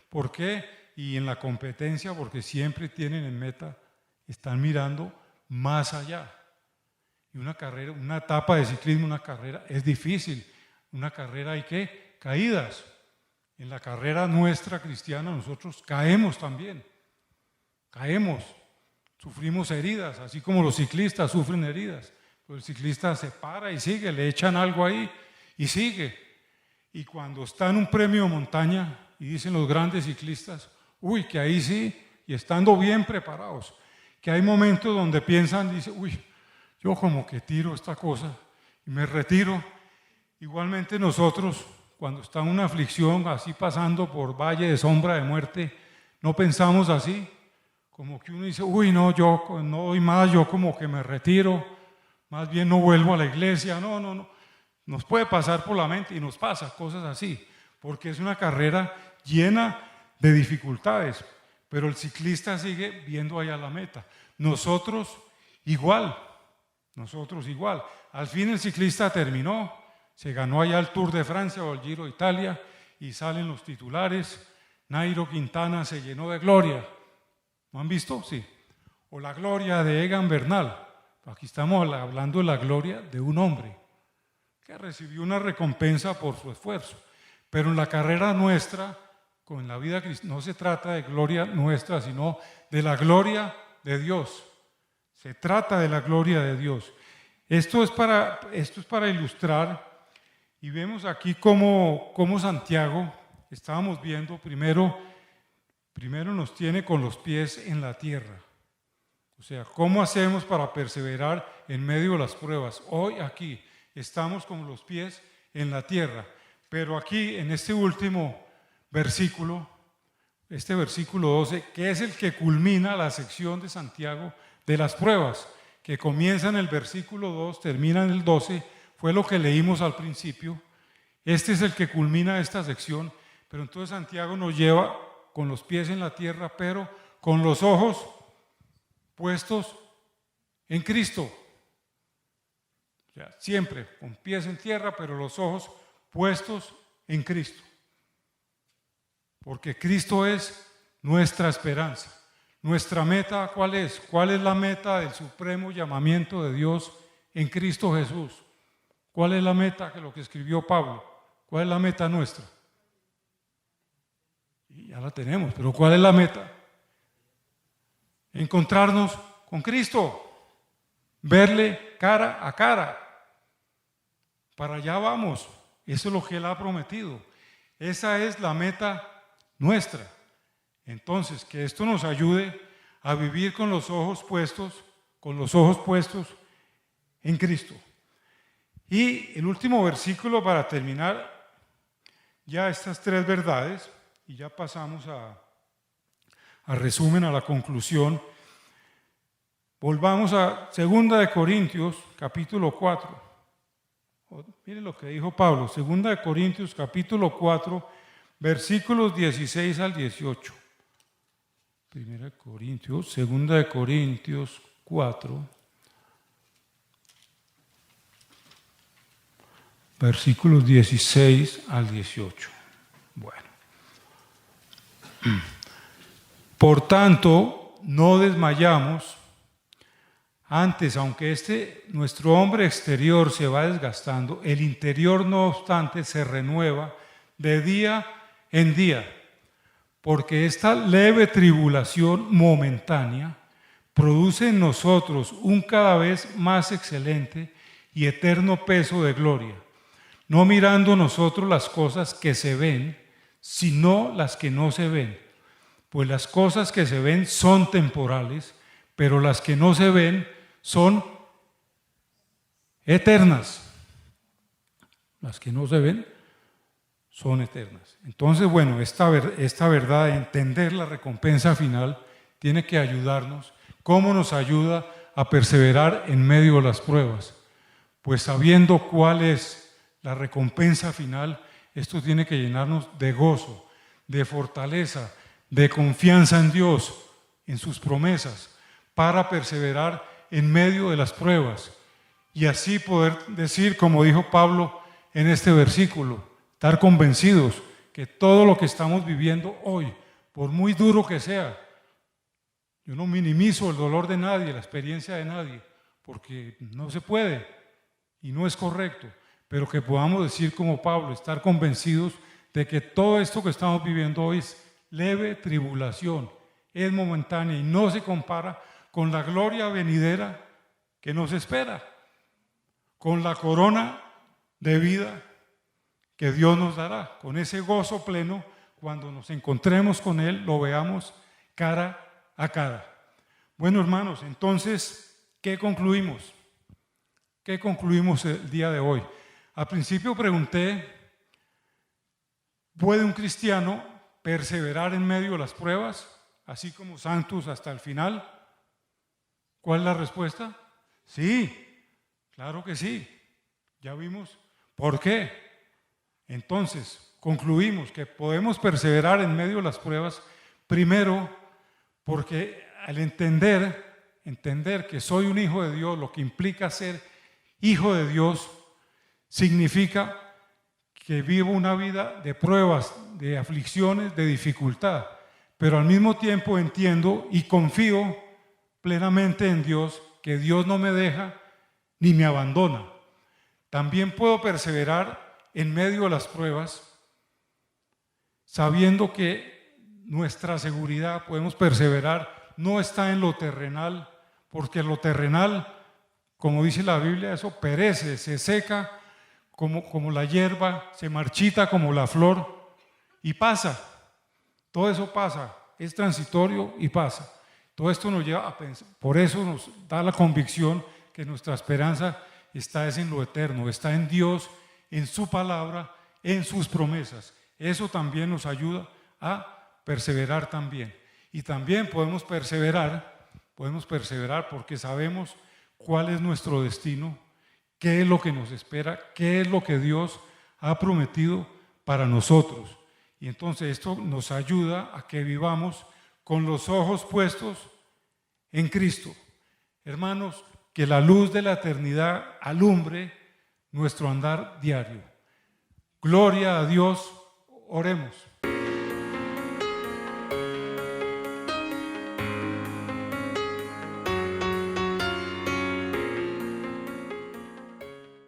¿Por qué? Y en la competencia, porque siempre tienen en meta, están mirando más allá. Y una carrera, una etapa de ciclismo, una carrera es difícil. Una carrera hay que caídas. En la carrera nuestra cristiana nosotros caemos también. Caemos, sufrimos heridas, así como los ciclistas sufren heridas. Pues el ciclista se para y sigue, le echan algo ahí y sigue. Y cuando está en un premio de montaña, y dicen los grandes ciclistas, uy, que ahí sí, y estando bien preparados, que hay momentos donde piensan, dicen, uy, yo como que tiro esta cosa y me retiro. Igualmente nosotros, cuando está en una aflicción, así pasando por valle de sombra de muerte, no pensamos así, como que uno dice, uy, no, yo no doy más, yo como que me retiro, más bien no vuelvo a la iglesia, no. Nos puede pasar por la mente y nos pasa cosas así, porque es una carrera llena de dificultades, pero el ciclista sigue viendo allá la meta. Nosotros igual. Al fin el ciclista terminó, se ganó allá el Tour de Francia o el Giro de Italia y salen los titulares. Nairo Quintana se llenó de gloria. ¿No han visto? Sí. O la gloria de Egan Bernal. Aquí estamos hablando de la gloria de un hombre que recibió una recompensa por su esfuerzo. Pero en la carrera nuestra, con la vida cristiana, no se trata de gloria nuestra, sino de la gloria de Dios. Se trata de la gloria de Dios. Esto es para ilustrar, y vemos aquí cómo Santiago, estábamos viendo primero nos tiene con los pies en la tierra. O sea, ¿cómo hacemos para perseverar en medio de las pruebas? Hoy aquí estamos con los pies en la tierra, pero aquí en este último versículo, este versículo 12, que es el que culmina la sección de Santiago de las pruebas, que comienza en el versículo 2, termina en el 12, fue lo que leímos al principio. Este es el que culmina esta sección, pero entonces Santiago nos lleva con los pies en la tierra, pero con los ojos puestos en Cristo. O sea, siempre con pies en tierra, pero los ojos puestos en Cristo. Porque Cristo es nuestra esperanza. Nuestra meta, ¿cuál es? ¿Cuál es la meta del supremo llamamiento de Dios en Cristo Jesús? ¿Cuál es la meta que lo que escribió Pablo? ¿Cuál es la meta nuestra? Y ya la tenemos, pero ¿cuál es la meta? Encontrarnos con Cristo, verle cara a cara. Para allá vamos, eso es lo que Él ha prometido. Esa es la meta nuestra. Entonces, que esto nos ayude a vivir con los ojos puestos en Cristo. Y el último versículo para terminar ya estas tres verdades, y ya pasamos a resumen, a la conclusión. Volvamos a 2 Corintios, capítulo 4. Miren lo que dijo Pablo, 2 Corintios, capítulo 4, versículos 16 al 18. 2 Corintios 4, versículos 16 al 18. Bueno. Por tanto, no desmayamos. Antes, aunque nuestro hombre exterior se va desgastando, el interior, no obstante, se renueva de día en día, porque esta leve tribulación momentánea produce en nosotros un cada vez más excelente y eterno peso de gloria, no mirando nosotros las cosas que se ven, sino las que no se ven. Pues las cosas que se ven son temporales, pero las que no se ven son eternas. Las que no se ven son eternas. Entonces, bueno, esta verdad de entender la recompensa final tiene que ayudarnos. ¿Cómo nos ayuda a perseverar en medio de las pruebas? Pues sabiendo cuál es la recompensa final, esto tiene que llenarnos de gozo, de fortaleza, de confianza en Dios, en sus promesas, para perseverar en medio de las pruebas y así poder decir, como dijo Pablo en este versículo, estar convencidos que todo lo que estamos viviendo hoy, por muy duro que sea, yo no minimizo el dolor de nadie, la experiencia de nadie, porque no se puede y no es correcto, pero que podamos decir como Pablo, estar convencidos de que todo esto que estamos viviendo hoy es leve tribulación, es momentánea y no se compara con la gloria venidera que nos espera, con la corona de vida que Dios nos dará, con ese gozo pleno cuando nos encontremos con Él, lo veamos cara a cara. Bueno, hermanos, entonces, ¿qué concluimos? ¿Qué concluimos el día de hoy? Al principio pregunté, ¿puede un cristiano perseverar en medio de las pruebas, así como santos hasta el final? ¿Cuál es la respuesta? Sí, claro que sí. Ya vimos por qué. Entonces, concluimos que podemos perseverar en medio de las pruebas, primero, porque al entender que soy un hijo de Dios, lo que implica ser hijo de Dios, significa que vivo una vida de pruebas, de aflicciones, de dificultad, pero al mismo tiempo entiendo y confío plenamente en Dios, que Dios no me deja ni me abandona. También puedo perseverar en medio de las pruebas, sabiendo que nuestra seguridad, podemos perseverar, no está en lo terrenal, porque lo terrenal, como dice la Biblia, eso perece, se seca como la hierba, se marchita como la flor y pasa. Todo eso pasa, es transitorio y pasa. Todo esto nos lleva a pensar, por eso nos da la convicción que nuestra esperanza está en lo eterno, está en Dios, en su palabra, en sus promesas. Eso también nos ayuda a perseverar también. Y también podemos perseverar porque sabemos cuál es nuestro destino, qué es lo que nos espera, qué es lo que Dios ha prometido para nosotros. Y entonces esto nos ayuda a que vivamos con los ojos puestos en Cristo. Hermanos, que la luz de la eternidad alumbre nuestro andar diario. Gloria a Dios, oremos.